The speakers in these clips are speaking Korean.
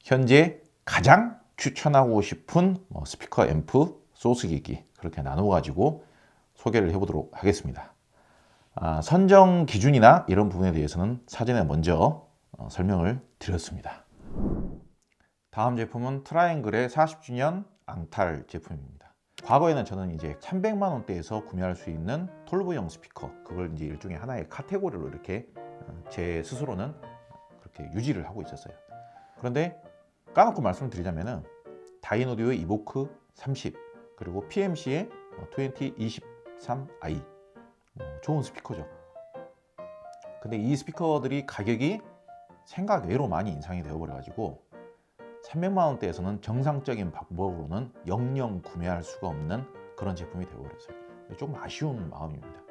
현재 가장 추천하고 싶은 스피커 앰프 소스 기기 그렇게 나눠 가지고 소개를 해보도록 하겠습니다. 선정 기준이나 이런 부분에 대해서는 사전에 먼저 설명을 드렸습니다. 다음 제품은 트라이앵글의 40주년 앙탈 제품입니다. 과거에는 저는 이제 300만 원대에서 구매할 수 있는 톨브형 스피커, 그걸 이제 일종의 하나의 카테고리로 이렇게 제 스스로는 그렇게 유지를 하고 있었어요. 그런데 까놓고 말씀드리자면은 다이노디오의 이보크 30 그리고 PMC의 2023i 좋은 스피커죠. 근데 이 스피커들이 가격이 생각 외로 많이 인상이 되어버려가지고 300만 원대에서는 정상적인 방법으로는 영영 구매할 수가 없는 그런 제품이 되어버렸어요. 좀 아쉬운 마음입니다.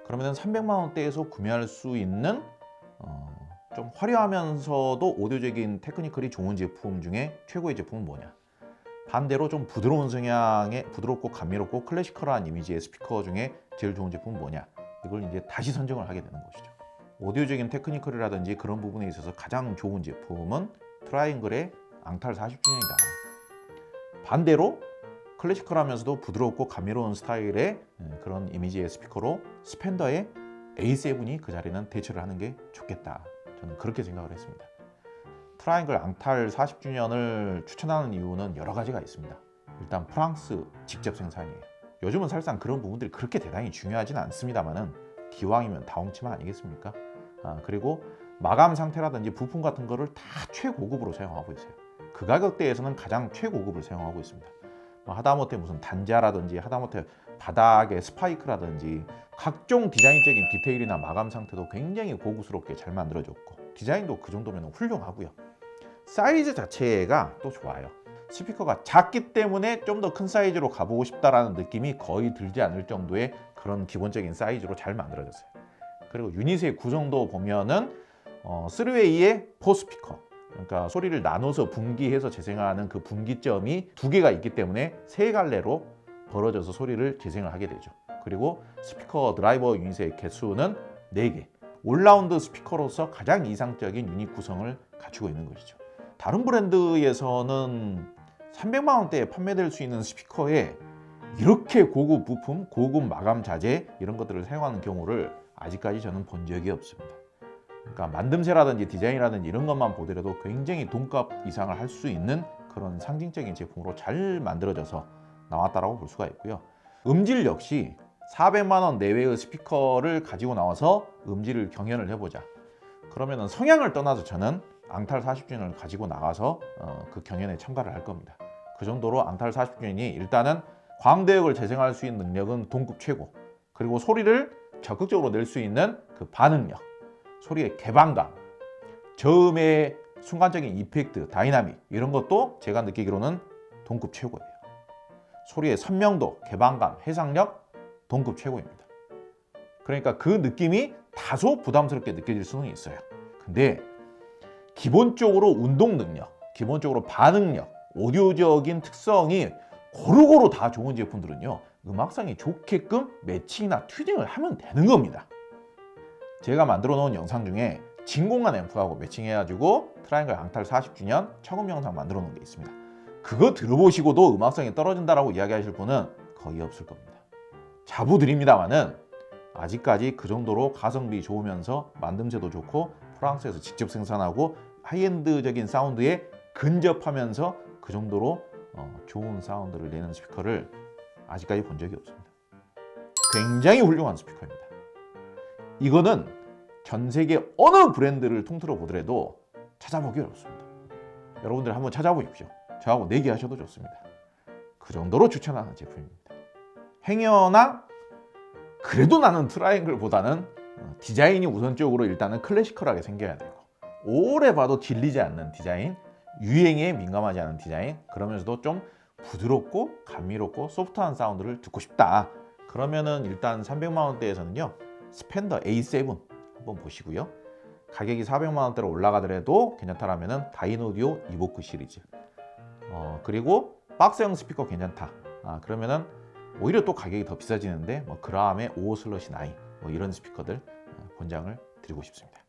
그러면 300만 원대에서 구매할 수 있는 좀 화려하면서도 오디오적인 테크니컬이 좋은 제품 중에 최고의 제품은 뭐냐? 반대로 좀 부드러운 성향의 부드럽고 감미롭고 클래시컬한 이미지의 스피커 중에 제일 좋은 제품은 뭐냐? 이걸 이제 다시 선정을 하게 되는 것이죠. 오디오적인 테크니컬이라든지 그런 부분에 있어서 가장 좋은 제품은 트라이앵글의 앙탈 40주년이다. 반대로 클래시컬하면서도 부드럽고 감미로운 스타일의 그런 이미지의 스피커로 스펜더의 A7이 그 자리는 대체를 하는 게 좋겠다. 저는 그렇게 생각을 했습니다. 트라이앵글 앙탈 40주년을 추천하는 이유는 여러 가지가 있습니다. 일단 프랑스 직접 생산이에요. 요즘은 사실상 그런 부분들이 그렇게 대단히 중요하지는 않습니다만은 기왕이면 다홍치마 아니겠습니까? 그리고 마감 상태라든지 부품 같은 거를 다 최고급으로 사용하고 있어요. 그 가격대에서는 가장 최고급을 사용하고 있습니다. 하다못해 무슨 단자라든지 하다못해 바닥의 스파이크라든지 각종 디자인적인 디테일이나 마감 상태도 굉장히 고급스럽게 잘 만들어졌고 디자인도 그 정도면 훌륭하고요. 사이즈 자체가 또 좋아요. 스피커가 작기 때문에 좀 더 큰 사이즈로 가보고 싶다라는 느낌이 거의 들지 않을 정도의 그런 기본적인 사이즈로 잘 만들어졌어요. 그리고 유닛의 구성도 보면은 3웨이의 4스피커, 그러니까 소리를 나눠서 분기해서 재생하는 그 분기점이 두 개가 있기 때문에 세 갈래로 벌어져서 소리를 재생을 하게 되죠. 그리고 스피커 드라이버 유닛의 개수는 4개. 올라운드 스피커로서 가장 이상적인 유닛 구성을 갖추고 있는 것이죠. 다른 브랜드에서는 300만 원대에 판매될 수 있는 스피커에 이렇게 고급 부품, 고급 마감 자재 이런 것들을 사용하는 경우를 아직까지 저는 본 적이 없습니다. 그러니까 만듦새라든지 디자인이라든지 이런 것만 보더라도 굉장히 돈값 이상을 할 수 있는 그런 상징적인 제품으로 잘 만들어져서 나왔다라고 볼 수가 있고요. 음질 역시 400만 원 내외의 스피커를 가지고 나와서 음질을 경연을 해보자. 그러면은 성향을 떠나서 저는 앙탈 40주년을 가지고 나가서 그 경연에 참가를 할 겁니다. 그 정도로 앙탈 40주년이 일단은 광대역을 재생할 수 있는 능력은 동급 최고, 그리고 소리를 적극적으로 낼 수 있는 그 반응력, 소리의 개방감, 저음의 순간적인 이펙트, 다이나믹 이런 것도 제가 느끼기로는 동급 최고예요. 소리의 선명도, 개방감, 해상력 동급 최고입니다. 그러니까 그 느낌이 다소 부담스럽게 느껴질 수는 있어요. 근데 기본적으로 운동 능력, 기본적으로 반응력, 오디오적인 특성이 고루고루 다 좋은 제품들은요, 음악성이 좋게끔 매칭이나 튜닝을 하면 되는 겁니다. 제가 만들어 놓은 영상 중에 진공관 앰프하고 매칭해가지고 트라이앵글 앙탈 40주년 청음 영상 만들어 놓은 게 있습니다. 그거 들어보시고도 음악성이 떨어진다라고 이야기하실 분은 거의 없을 겁니다. 자부드립니다만은 아직까지 그 정도로 가성비 좋으면서 만듦새도 좋고 프랑스에서 직접 생산하고 하이엔드적인 사운드에 근접하면서 그 정도로 좋은 사운드를 내는 스피커를 아직까지 본 적이 없습니다. 굉장히 훌륭한 스피커입니다. 이거는 전 세계 어느 브랜드를 통틀어 보더라도 찾아보기 어렵습니다. 여러분들 한번 찾아보십시오. 저하고 내기하셔도 좋습니다. 그 정도로 추천하는 제품입니다. 행여나 그래도 나는 트라이앵글보다는 디자인이 우선적으로 일단은 클래시컬하게 생겨야 되고 오래 봐도 질리지 않는 디자인, 유행에 민감하지 않은 디자인, 그러면서도 좀 부드럽고 감미롭고 소프트한 사운드를 듣고 싶다. 그러면은 일단 300만 원대에서는요, 스펜더 A7 한번 보시고요. 가격이 400만 원대로 올라가더라도 괜찮다라면은 다이노디오 이보크 시리즈. 그리고 박스형 스피커 괜찮다. 그러면은 오히려 또 가격이 더 비싸지는데 그라함의 55/9 이런 스피커들 권장을 드리고 싶습니다.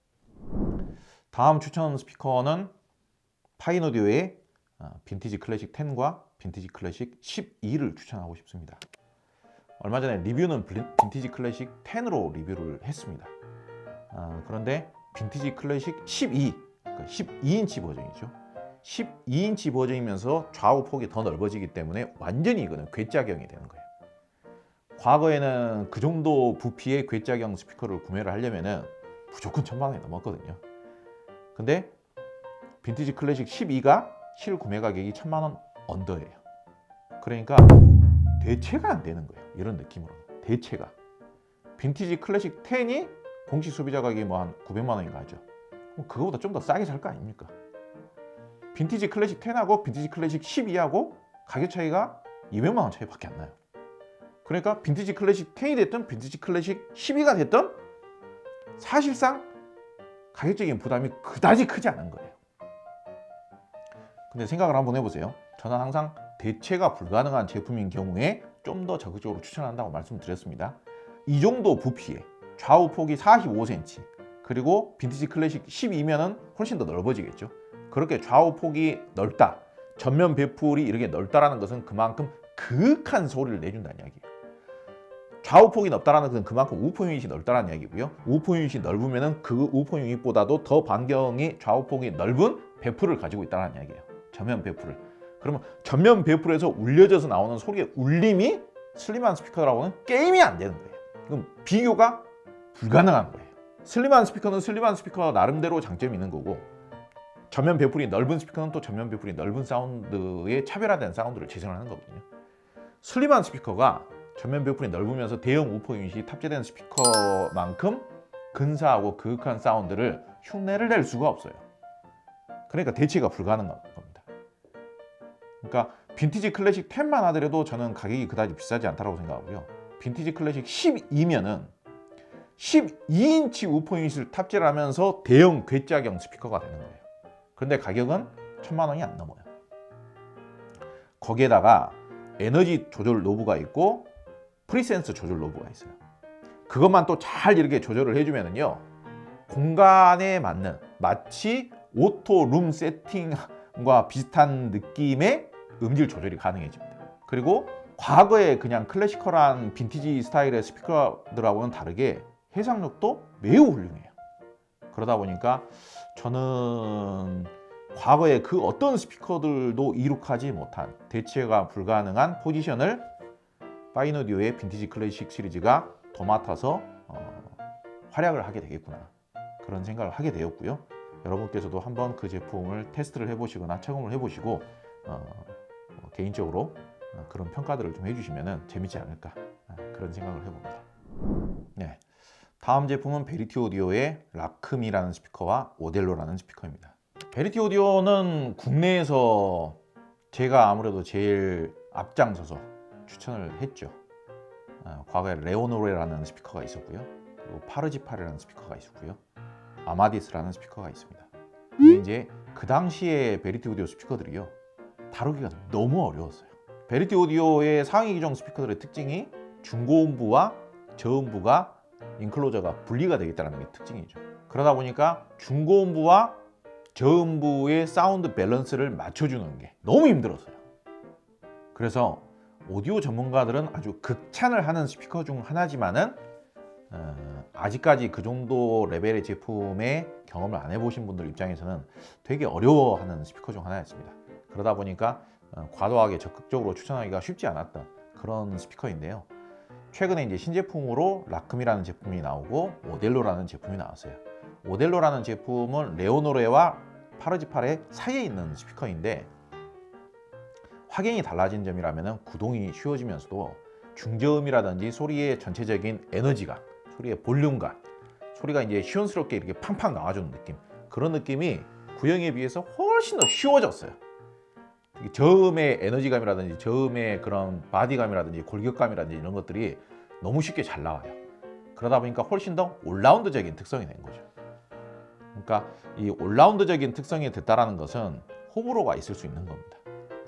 다음 추천 스피커는 파인오디오의 빈티지 클래식 10과 빈티지 클래식 12를 추천하고 싶습니다. 얼마 전에 리뷰는 빈티지 클래식 10으로 리뷰를 했습니다. 그런데 빈티지 클래식 12, 그러니까 12인치 버전이죠. 12인치 버전이면서 좌우 폭이 더 넓어지기 때문에 완전히 이거는 괴짜경이 되는 거예요. 과거에는 그 정도 부피의 괴짜경 스피커를 구매를 하려면은 무조건 1000만 원이 넘었거든요. 근데 빈티지 클래식 12가 실 구매 가격이 1000만 원 언더예요. 그러니까 대체가 안 되는 거예요. 이런 느낌으로. 대체가. 빈티지 클래식 10이 공식 소비자 가격이 뭐 한 900만 원인가 하죠. 그럼 그거보다 좀 더 싸게 살 거 아닙니까? 빈티지 클래식 10하고 빈티지 클래식 12하고 가격 차이가 200만 원 차이밖에 안 나요. 그러니까 빈티지 클래식 10이 됐든 빈티지 클래식 12가 됐든 사실상 가격적인 부담이 그다지 크지 않은 거예요. 근데 생각을 한번 해보세요. 저는 항상 대체가 불가능한 제품인 경우에 좀 더 적극적으로 추천한다고 말씀드렸습니다. 이 정도 부피에 좌우 폭이 45cm 그리고 빈티지 클래식 12면은 훨씬 더 넓어지겠죠. 그렇게 좌우 폭이 넓다, 전면 배풀이 이렇게 넓다라는 것은 그만큼 그윽한 소리를 내준다는 이야기예요. 좌우 폭이 넓다라는 것은 그만큼 우포 유닛이 넓다라는 이야기고요. 우포 유닛이 넓으면은 그 우포 유닛보다도 더 반경이 좌우 폭이 넓은 배풀을 가지고 있다는 이야기예요. 전면 배풀을. 그러면 전면 배풀에서 울려져서 나오는 소리의 울림이 슬림한 스피커라고는 게임이 안 되는 거예요. 그럼 비교가 불가능한 거예요. 슬림한 스피커는 슬림한 스피커 나름대로 장점이 있는 거고 전면 배풀이 넓은 스피커는 또 전면 배풀이 넓은 사운드의 차별화된 사운드를 재생하는 거거든요. 슬림한 스피커가 전면 배풀이 넓으면서 대형 우포 유닛이 탑재된 스피커만큼 근사하고 그윽한 사운드를 흉내를 낼 수가 없어요. 그러니까 대체가 불가능한 겁니다. 그러니까 빈티지 클래식 10만 하더라도 저는 가격이 그다지 비싸지 않다고 생각하고요. 빈티지 클래식 12면은 12인치 우포 유닛을 탑재를 하면서 대형 괴짜경 스피커가 되는 거예요. 그런데 가격은 1000만 원이 안 넘어요. 거기에다가 에너지 조절 노브가 있고 프리센스 조절 노브가 있어요. 그것만 또 잘 이렇게 조절을 해주면은요, 공간에 맞는 마치 오토 룸 세팅과 비슷한 느낌의 음질 조절이 가능해집니다. 그리고 과거에 그냥 클래시컬한 빈티지 스타일의 스피커들하고는 다르게 해상력도 매우 훌륭해요. 그러다 보니까 저는 과거에 그 어떤 스피커들도 이룩하지 못한 대체가 불가능한 포지션을 파인오디오의 빈티지 클래식 시리즈가 도맡아서 활약을 하게 되겠구나, 그런 생각을 하게 되었고요. 여러분께서도 한번 그 제품을 테스트를 해보시거나 착용을 해보시고 개인적으로 그런 평가들을 좀 해주시면 재밌지 않을까, 그런 생각을 해봅니다. 네, 다음 제품은 베리티 오디오의 라크미라는 스피커와 오델로라는 스피커입니다. 베리티 오디오는 국내에서 제가 아무래도 제일 앞장서서 추천을 했죠. 과거에 레오노레라는 스피커가 있었고요. 그리고 파르지파르라는 스피커가 있었고요. 아마디스라는 스피커가 있습니다. 근데 이제 그 당시에 베리티 오디오 스피커들이요, 다루기가 너무 어려웠어요. 베리티 오디오의 상위 기종 스피커들의 특징이 중고음부와 저음부가 인클로저가 분리가 되어 있다는 게 특징이죠. 그러다 보니까 중고음부와 저음부의 사운드 밸런스를 맞춰주는 게 너무 힘들었어요. 그래서 오디오 전문가들은 아주 극찬을 하는 스피커 중 하나지만은 아직까지 그 정도 레벨의 제품의 경험을 안 해보신 분들 입장에서는 되게 어려워하는 스피커 중 하나였습니다. 그러다 보니까 과도하게 적극적으로 추천하기가 쉽지 않았던 그런 스피커인데요. 최근에 이제 신제품으로 라크미라는 제품이 나오고 오델로라는 제품이 나왔어요. 오델로라는 제품은 레오노레와 파르지파르의 사이에 있는 스피커인데, 확연히 달라진 점이라면 구동이 쉬워지면서도 중저음이라든지 소리의 전체적인 에너지감, 소리의 볼륨감, 소리가 이제 시원스럽게 이렇게 팡팡 나와주는 느낌, 그런 느낌이 구형에 비해서 훨씬 더 쉬워졌어요. 저음의 에너지감이라든지 저음의 그런 바디감이라든지 골격감이라든지 이런 것들이 너무 쉽게 잘 나와요. 그러다 보니까 훨씬 더 올라운드적인 특성이 된 거죠. 그러니까 이 올라운드적인 특성이 됐다라는 것은 호불호가 있을 수 있는 겁니다.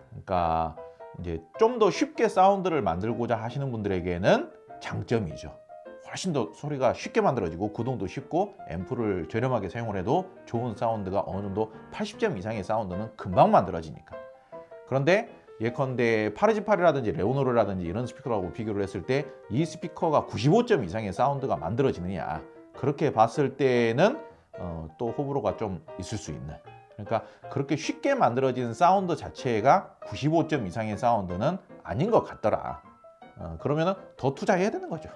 그러니까 이제 좀 더 쉽게 사운드를 만들고자 하시는 분들에게는 장점이죠. 훨씬 더 소리가 쉽게 만들어지고 구동도 쉽고 앰프를 저렴하게 사용을 해도 좋은 사운드가 어느 정도 80점 이상의 사운드는 금방 만들어지니까. 그런데 예컨대 파르지팔이라든지 레오노르라든지 이런 스피커하고 비교를 했을 때 이 스피커가 95점 이상의 사운드가 만들어지느냐, 그렇게 봤을 때는 또 호불호가 좀 있을 수 있는, 그러니까 그렇게 쉽게 만들어진 사운드 자체가 95점 이상의 사운드는 아닌 것 같더라. 그러면은 더 투자해야 되는 거죠.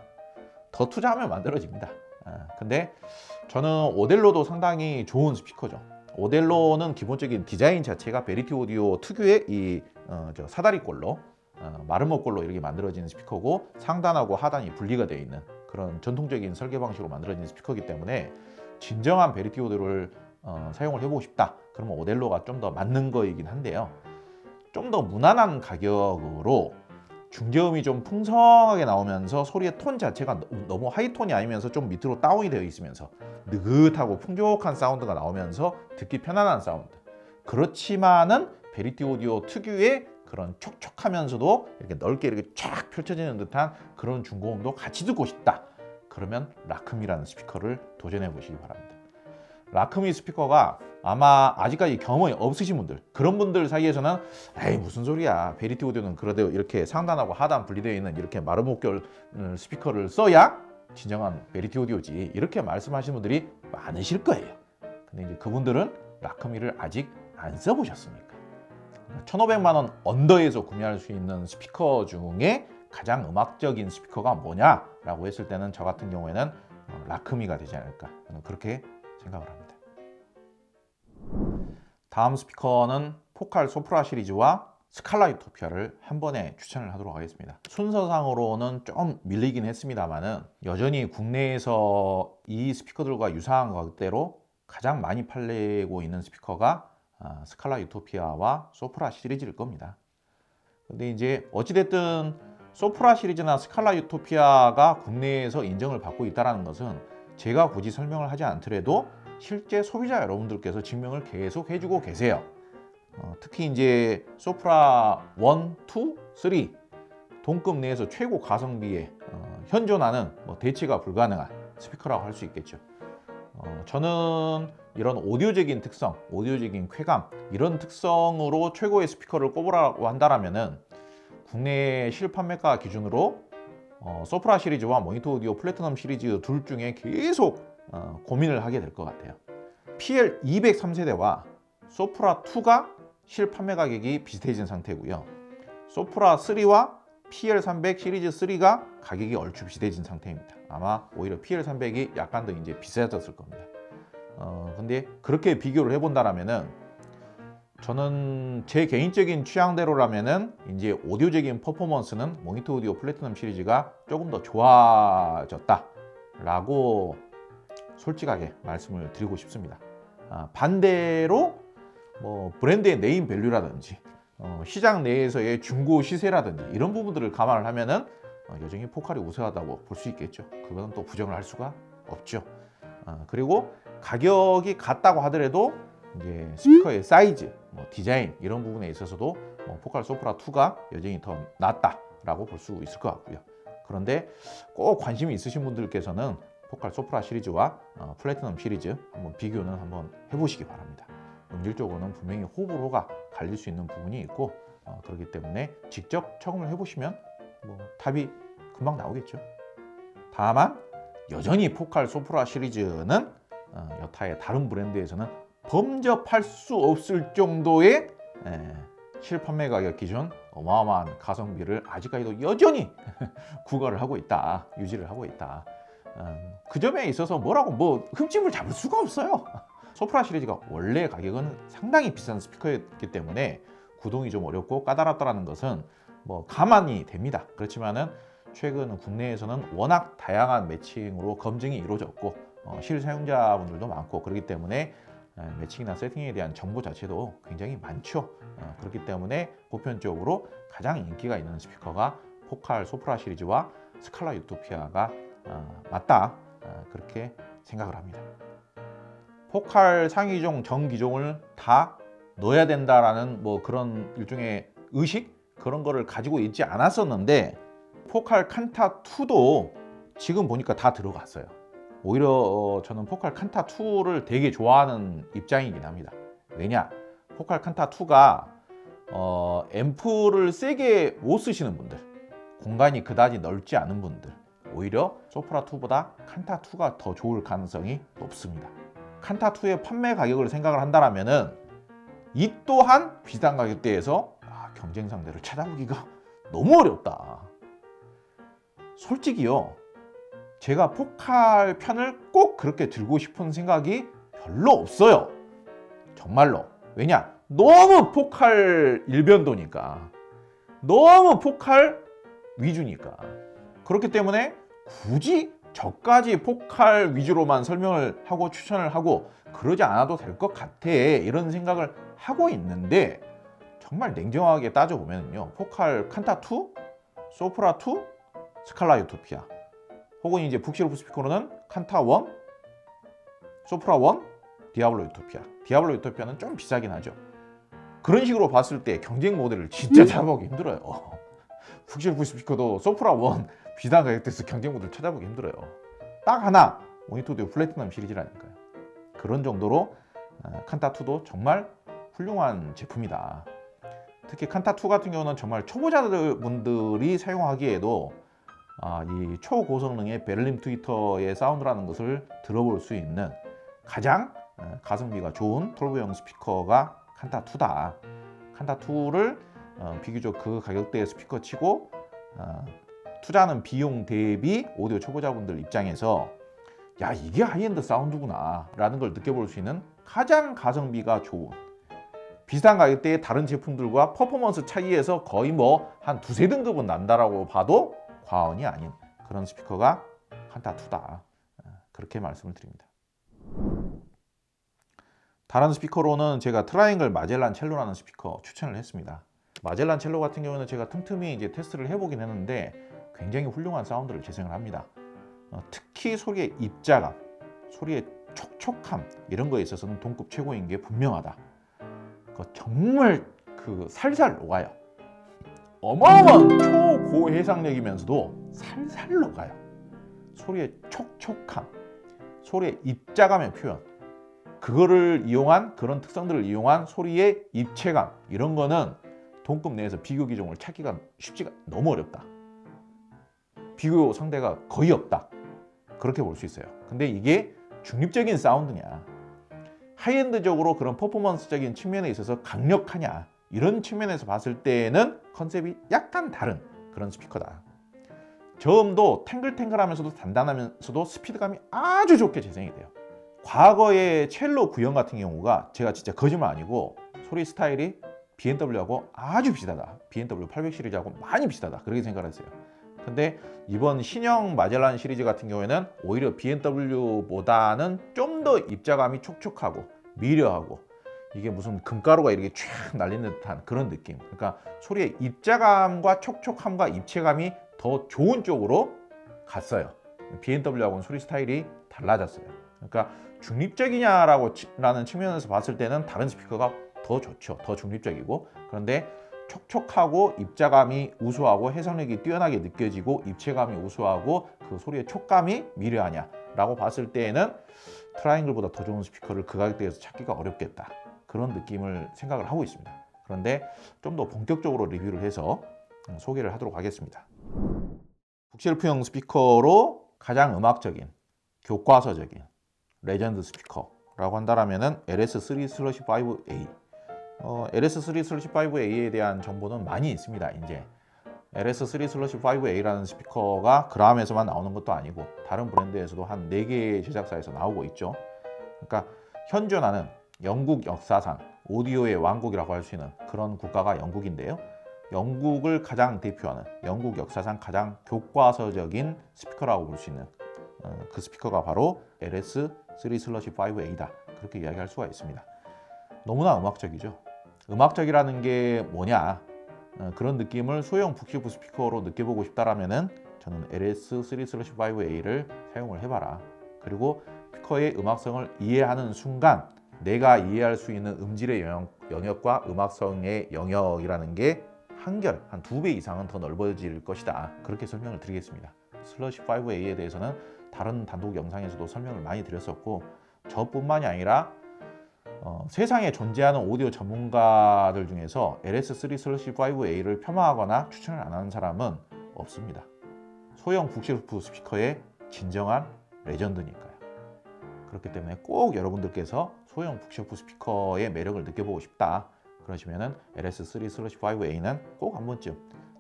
더 투자하면 만들어집니다. 근데 저는 오델로도 상당히 좋은 스피커죠. 오델로는 기본적인 디자인 자체가 베리티 오디오 특유의 이 사다리꼴로 마르모꼴로 이렇게 만들어진 스피커고, 상단하고 하단이 분리가 되어 있는 그런 전통적인 설계 방식으로 만들어진 스피커이기 때문에 진정한 베리티 오디오를 사용을 해보고 싶다 그러면 오델로가 좀 더 맞는 거이긴 한데요. 좀 더 무난한 가격으로 중저음이 좀 풍성하게 나오면서 소리의 톤 자체가 너무 하이톤이 아니면서 좀 밑으로 다운이 되어 있으면서 느긋하고 풍족한 사운드가 나오면서 듣기 편안한 사운드, 그렇지만은 베리티 오디오 특유의 그런 촉촉하면서도 이렇게 넓게 이렇게 쫙 펼쳐지는 듯한 그런 중고음도 같이 듣고 싶다 그러면 라크미라는 스피커를 도전해 보시기 바랍니다. 라크미 스피커가 아마 아직까지 경험이 없으신 분들, 그런 분들 사이에서는 에이 무슨 소리야, 베리티 오디오는 그래도 이렇게 상단하고 하단 분리되어 있는 이렇게 마르모결 스피커를 써야 진정한 베리티 오디오지, 이렇게 말씀하시는 분들이 많으실 거예요. 근데 이제 그분들은 라크미를 아직 안 써보셨으니까. 1,500만 원 언더에서 구매할 수 있는 스피커 중에 가장 음악적인 스피커가 뭐냐라고 했을 때는 저 같은 경우에는 라크미가 되지 않을까, 저는 그렇게 생각을 합니다. 다음 스피커는 포칼 소프라 시리즈와 스칼라 유토피아를 한 번에 추천을 하도록 하겠습니다. 순서상으로는 좀 밀리긴 했습니다만은 여전히 국내에서 이 스피커들과 유사한 가격대로 가장 많이 팔리고 있는 스피커가 스칼라 유토피아와 소프라 시리즈일 겁니다. 근데 이제 어찌됐든 소프라 시리즈나 스칼라 유토피아가 국내에서 인정을 받고 있다는 것은 제가 굳이 설명을 하지 않더라도 실제 소비자 여러분들께서 증명을 계속 해주고 계세요. 특히 이제 소프라 1, 2, 3 동급 내에서 최고 가성비에 현존하는 대체가 불가능한 스피커라고 할 수 있겠죠. 저는 이런 오디오적인 특성, 오디오적인 쾌감, 이런 특성으로 최고의 스피커를 꼽으라고 한다면은 국내 실판매가 기준으로 소프라 시리즈와 모니터 오디오 플래티넘 시리즈 둘 중에 계속 고민을 하게 될 것 같아요. PL 203세대와 소프라 2가 실판매 가격이 비슷해진 상태고요. 소프라 3와 PL 300 시리즈 3가 가격이 얼추 비슷해진 상태입니다. 아마 오히려 PL 300이 약간 더 이제 비싸졌을 겁니다. 근데 그렇게 비교를 해본다라면은 저는 제 개인적인 취향대로라면은 이제 오디오적인 퍼포먼스는 모니터 오디오 플래티넘 시리즈가 조금 더 좋아졌다라고 솔직하게 말씀을 드리고 싶습니다. 반대로 브랜드의 네임 밸류라든지 시장 내에서의 중고 시세라든지 이런 부분들을 감안을 하면은 여전히 포칼이 우세하다고 볼 수 있겠죠. 그거는 또 부정을 할 수가 없죠. 그리고 가격이 같다고 하더라도 이제 스피커의 사이즈, 디자인 이런 부분에 있어서도 포칼 소프라 2가 여전히 더 낫다라고 볼 수 있을 것 같고요. 그런데 꼭 관심이 있으신 분들께서는 포칼 소프라 시리즈와 플래티넘 시리즈 한번 비교는 한번 해보시기 바랍니다. 음질적으로는 분명히 호불호가 갈릴 수 있는 부분이 있고 그렇기 때문에 직접 청음을 해보시면 답이 금방 나오겠죠. 다만 여전히 포칼 소프라 시리즈는 여타의 다른 브랜드에서는 범접할 수 없을 정도의 실판매 가격 기준 어마어마한 가성비를 아직까지도 여전히 구가를 하고 있다, 유지를 하고 있다. 그 점에 있어서 뭐라고 흠집을 잡을 수가 없어요. 소프라 시리즈가 원래 가격은 상당히 비싼 스피커였기 때문에 구동이 좀 어렵고 까다롭다는 것은 가만히 됩니다. 그렇지만은 최근 국내에서는 워낙 다양한 매칭으로 검증이 이루어졌고 실사용자분들도 많고 그렇기 때문에 매칭이나 세팅에 대한 정보 자체도 굉장히 많죠. 그렇기 때문에 보편적으로 가장 인기가 있는 스피커가 포칼 소프라 시리즈와 스칼라 유토피아가 맞다, 그렇게 생각을 합니다. 포칼 상위종, 정기종을 다 넣어야 된다라는 그런 일종의 의식, 그런 거를 가지고 있지 않았었는데 포칼 칸타 2도 지금 보니까 다 들어갔어요. 오히려 저는 포칼 칸타 2를 되게 좋아하는 입장이긴 합니다. 왜냐? 포칼 칸타 2가 앰프를 세게 못 쓰시는 분들, 공간이 그다지 넓지 않은 분들, 오히려 소프라 2보다 칸타 2가 더 좋을 가능성이 높습니다. 칸타 2의 판매 가격을 생각을 한다면은 이 또한 비슷한 가격대에서 경쟁 상대를 찾아보기가 너무 어렵다. 솔직히요, 제가 포칼 편을 꼭 그렇게 들고 싶은 생각이 별로 없어요. 정말로. 왜냐? 너무 포칼 일변도니까. 너무 포칼 위주니까. 그렇기 때문에 굳이 저까지 포칼 위주로만 설명을 하고 추천을 하고 그러지 않아도 될 것 같아, 이런 생각을 하고 있는데, 정말 냉정하게 따져보면요, 포칼 칸타 2, 소프라 2, 스칼라 유토피아, 혹은 이제 북실로프 스피커로는 칸타 1, 소프라 1, 디아블로 유토피아. 디아블로 유토피아는 좀 비싸긴 하죠. 그런 식으로 봤을 때 경쟁 모델을 진짜 찾아보기 힘들어요. 북실로프 스피커도 소프라 1 비슷한 가격대에서 경쟁 모델 찾아보기 힘들어요. 딱 하나, 모니터도 플래티넘 시리즈라니까요. 그런 정도로 칸타 2도 정말 훌륭한 제품이다. 특히 칸타 2 같은 경우는 정말 초보자분들이 사용하기에도 이 초고성능의 베를린 트위터의 사운드라는 것을 들어볼 수 있는 가장 가성비가 좋은 톨보형 스피커가 칸타 2다. 칸타 2를 비교적 그 가격대의 스피커 치고 투자하는 비용 대비 오디오 초보자분들 입장에서 야, 이게 하이엔드 사운드구나 라는 걸 느껴볼 수 있는 가장 가성비가 좋은, 비슷한 가격대의 다른 제품들과 퍼포먼스 차이에서 거의 뭐 한 두세 등급은 난다라고 봐도 과언이 아닌 그런 스피커가 칸타 2다. 그렇게 말씀을 드립니다. 다른 스피커로는 제가 트라이앵글 마젤란 첼로라는 스피커 추천을 했습니다. 마젤란 첼로 같은 경우는 제가 틈틈이 이제 테스트를 해보긴 했는데 굉장히 훌륭한 사운드를 재생을 합니다. 특히 소리의 입자감, 소리의 촉촉함, 이런 거에 있어서는 동급 최고인 게 분명하다. 정말 살살 녹아요. 어마어마한 초고해상력이면서도 살살 녹아요. 소리의 촉촉함, 소리의 입자감의 표현, 그거를 이용한, 그런 특성들을 이용한 소리의 입체감, 이런 거는 동급 내에서 비교 기종을 찾기가 쉽지가 너무 어렵다. 비교 상대가 거의 없다. 그렇게 볼 수 있어요. 근데 이게 중립적인 사운드냐, 하이엔드적으로 그런 퍼포먼스적인 측면에 있어서 강력하냐, 이런 측면에서 봤을 때는 컨셉이 약간 다른 그런 스피커다. 저음도 탱글탱글하면서도 단단하면서도 스피드감이 아주 좋게 재생이 돼요. 과거의 첼로 구형 같은 경우가 제가 진짜 거짓말 아니고 소리 스타일이 B&W하고 아주 비슷하다. B&W 800 시리즈하고 많이 비슷하다. 그렇게 생각을 했어요. 근데 이번 신형 마젤란 시리즈 같은 경우에는 오히려 B&W보다는 좀 더 입자감이 촉촉하고 미려하고, 이게 무슨 금가루가 이렇게 쫙 날리는 듯한 그런 느낌. 그러니까 소리의 입자감과 촉촉함과 입체감이 더 좋은 쪽으로 갔어요. B&W하고는 소리 스타일이 달라졌어요. 그러니까 중립적이냐라는 측면에서 봤을 때는 다른 스피커가 더 좋죠. 더 중립적이고. 그런데 촉촉하고 입자감이 우수하고 해상력이 뛰어나게 느껴지고 입체감이 우수하고 그 소리의 촉감이 미려하냐 라고 봤을 때에는 트라이앵글보다 더 좋은 스피커를 그 가격대에서 찾기가 어렵겠다, 그런 느낌을 생각을 하고 있습니다. 그런데 좀 더 본격적으로 리뷰를 해서 소개를 하도록 하겠습니다. 북쉘프형 스피커로 가장 음악적인, 교과서적인 레전드 스피커라고 한다면 LS3/5A. LS3/5A에 대한 정보는 많이 있습니다. 이제 LS3/5A라는 스피커가 그라함에서만 나오는 것도 아니고 다른 브랜드에서도 한 4개의 제작사에서 나오고 있죠. 그러니까 현존하는 영국 역사상 오디오의 왕국이라고 할 수 있는 그런 국가가 영국인데요. 영국을 가장 대표하는, 영국 역사상 가장 교과서적인 스피커라고 볼 수 있는 그 스피커가 바로 LS3/5A다. 그렇게 이야기할 수가 있습니다. 너무나 음악적이죠. 음악적이라는 게 뭐냐, 그런 느낌을 소형 북시프 스피커로 느껴보고 싶다라면은 저는 LS3/5A를 사용을 해봐라. 그리고 스피커의 음악성을 이해하는 순간 내가 이해할 수 있는 음질의 영역과 음악성의 영역이라는 게 한결, 한 2배 이상은 더 넓어질 것이다. 그렇게 설명을 드리겠습니다. LS-5A에 대해서는 다른 단독 영상에서도 설명을 많이 드렸었고, 저뿐만이 아니라 세상에 존재하는 오디오 전문가들 중에서 LS3/5A를 폄하하거나 추천을 안 하는 사람은 없습니다. 소형 북셰프 스피커의 진정한 레전드니까요. 그렇기 때문에 꼭 여러분들께서 소형 북셰프 스피커의 매력을 느껴보고 싶다 그러시면은 LS3/5A는 꼭 한 번쯤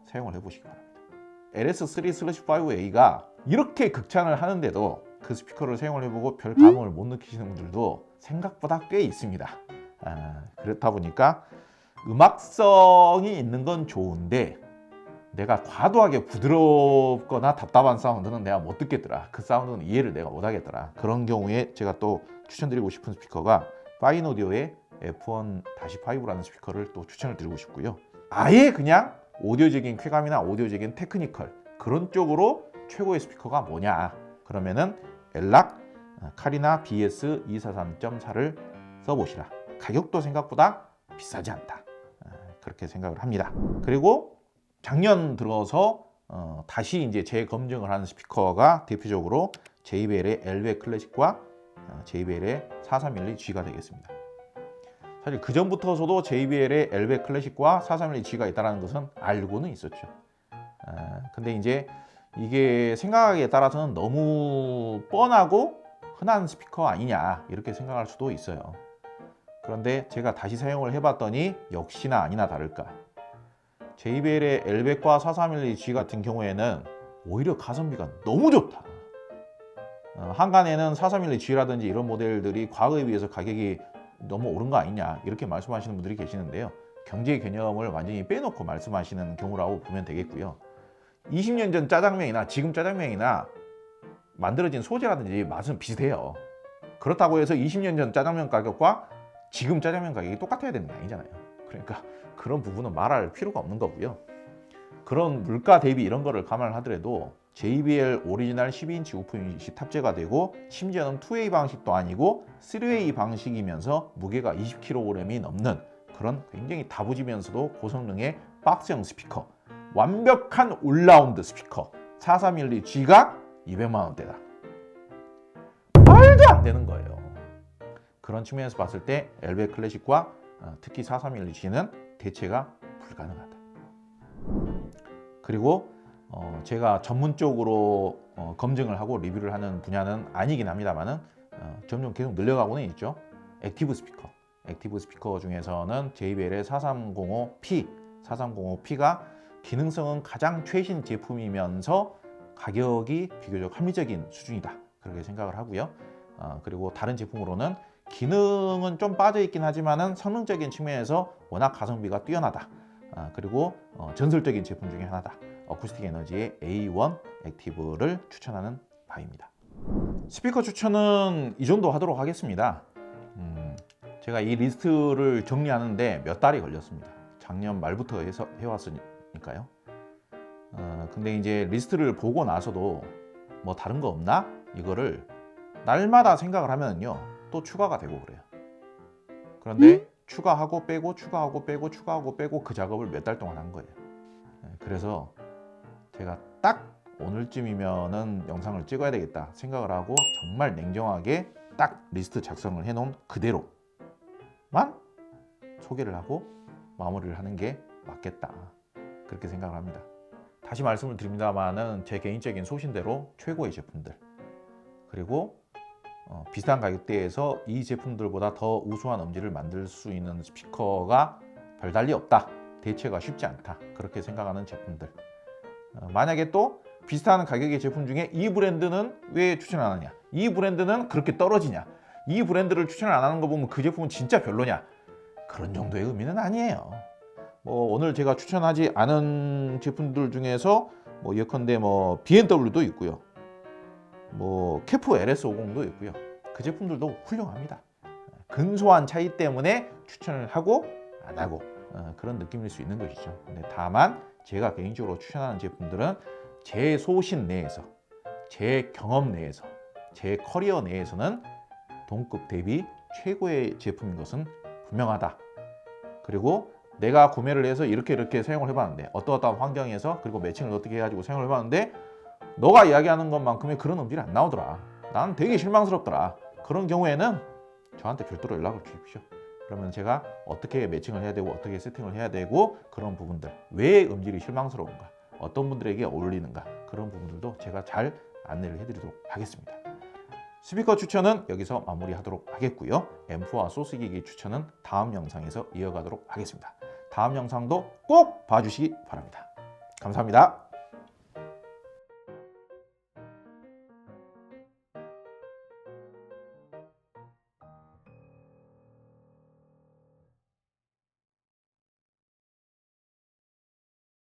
사용을 해보시기 바랍니다. LS3/5A가 이렇게 극찬을 하는데도 그 스피커를 사용을 해보고 별 감흥을 못 느끼시는 분들도 생각보다 꽤 있습니다. 그렇다 보니까 음악성이 있는 건 좋은데 내가 과도하게 부드럽거나 답답한 사운드는 내가 못 듣겠더라. 그 사운드는 이해를 내가 못 하겠더라. 그런 경우에 제가 또 추천드리고 싶은 스피커가 파인오디오의 F1-5라는 스피커를 또 추천을 드리고 싶고요. 아예 그냥 오디오적인 쾌감이나 오디오적인 테크니컬 그런 쪽으로 최고의 스피커가 뭐냐 그러면은 엘락 카리나 BS243.4를 써보시라. 가격도 생각보다 비싸지 않다. 그렇게 생각을 합니다. 그리고 작년 들어서 다시 이제 재검증을 하는 스피커가 대표적으로 JBL의 엘베 클래식과 JBL의 4312G가 되겠습니다. 사실 그 전부터서도 JBL의 엘베 클래식과 4312G가 있다는 것은 알고는 있었죠. 근데 이제 이게 생각하기에 따라서는 너무 뻔하고 흔한 스피커 아니냐 이렇게 생각할 수도 있어요. 그런데 제가 다시 사용을 해봤더니 역시나 아니나 다를까 JBL의 엘벡과 4312G 같은 경우에는 오히려 가성비가 너무 좋다. 한간에는 4312G라든지 이런 모델들이 과거에 비해서 가격이 너무 오른 거 아니냐 이렇게 말씀하시는 분들이 계시는데요. 경제 개념을 완전히 빼놓고 말씀하시는 경우라고 보면 되겠고요. 20년 전 짜장면이나 지금 짜장면이나 만들어진 소재라든지 맛은 비슷해요. 그렇다고 해서 20년 전 짜장면 가격과 지금 짜장면 가격이 똑같아야 되는 게 아니잖아요. 그러니까 그런 부분은 말할 필요가 없는 거고요. 그런 물가 대비 이런 거를 감안하더라도 JBL 오리지널 12인치 우프 유닛이 탑재가 되고 심지어는 2way 방식도 아니고 3way 방식이면서 무게가 20kg이 넘는 그런 굉장히 다부지면서도 고성능의 박스형 스피커, 완벽한 올라운드 스피커 4312G가 200만 원대다. 말도 안 되는 거예요. 그런 측면에서 봤을 때 엘베 클래식과 특히 4312G는 대체가 불가능하다. 그리고 제가 전문적으로 검증을 하고 리뷰를 하는 분야는 아니긴 합니다만은 점점 계속 늘려가고는 있죠. 액티브 스피커. 액티브 스피커 중에서는 JBL의 4305P, 4305P가 기능성은 가장 최신 제품이면서 가격이 비교적 합리적인 수준이다. 그렇게 생각을 하고요. 그리고 다른 제품으로는 기능은 좀 빠져있긴 하지만은 성능적인 측면에서 워낙 가성비가 뛰어나다. 그리고 전설적인 제품 중에 하나다. 어쿠스틱 에너지의 A1 액티브를 추천하는 바입니다. 스피커 추천은 이 정도 하도록 하겠습니다. 제가 이 리스트를 정리하는데 몇 달이 걸렸습니다. 작년 말부터 해왔으니까요. 근데 이제 리스트를 보고 나서도 뭐 다른 거 없나? 이거를 날마다 생각을 하면요 또 추가가 되고 그래요. 그런데 추가하고 빼고 추가하고 빼고 추가하고 빼고 그 작업을 몇 달 동안 한 거예요. 그래서 제가 딱 오늘쯤이면은 영상을 찍어야 되겠다 생각을 하고 정말 냉정하게 딱 리스트 작성을 해놓은 그대로만 소개를 하고 마무리를 하는 게 맞겠다 그렇게 생각을 합니다. 다시 말씀을 드립니다만은 제 개인적인 소신대로 최고의 제품들 그리고 비슷한 가격대에서 이 제품들보다 더 우수한 음질을 만들 수 있는 스피커가 별달리 없다. 대체가 쉽지 않다. 그렇게 생각하는 제품들. 만약에 또 비슷한 가격의 제품 중에 이 브랜드는 왜 추천 안 하냐? 이 브랜드는 그렇게 떨어지냐? 이 브랜드를 추천을 안 하는 거 보면 그 제품은 진짜 별로냐? 그런 정도의 의미는 아니에요. 뭐 오늘 제가 추천하지 않은 제품들 중에서 뭐 예컨대 뭐 BMW도 있고요. 뭐 캐프 LS50도 있고요. 그 제품들도 훌륭합니다. 근소한 차이 때문에 추천을 하고 안 하고 그런 느낌일 수 있는 것이죠. 근데 다만 제가 개인적으로 추천하는 제품들은 제 소신 내에서, 제 경험 내에서, 제 커리어 내에서는 동급 대비 최고의 제품인 것은 분명하다. 그리고 내가 구매를 해서 이렇게 사용을 해봤는데 어떠한 환경에서 그리고 매칭을 어떻게 해가지고 사용을 해봤는데 너가 이야기하는 것만큼의 그런 음질이 안 나오더라. 난 되게 실망스럽더라. 그런 경우에는 저한테 별도로 연락을 주십시오. 그러면 제가 어떻게 매칭을 해야 되고 어떻게 세팅을 해야 되고 그런 부분들, 왜 음질이 실망스러운가, 어떤 분들에게 어울리는가, 그런 부분들도 제가 잘 안내를 해드리도록 하겠습니다. 스피커 추천은 여기서 마무리하도록 하겠고요. 앰프와 소스기기 추천은 다음 영상에서 이어가도록 하겠습니다. 다음 영상도 꼭 봐주시기 바랍니다. 감사합니다.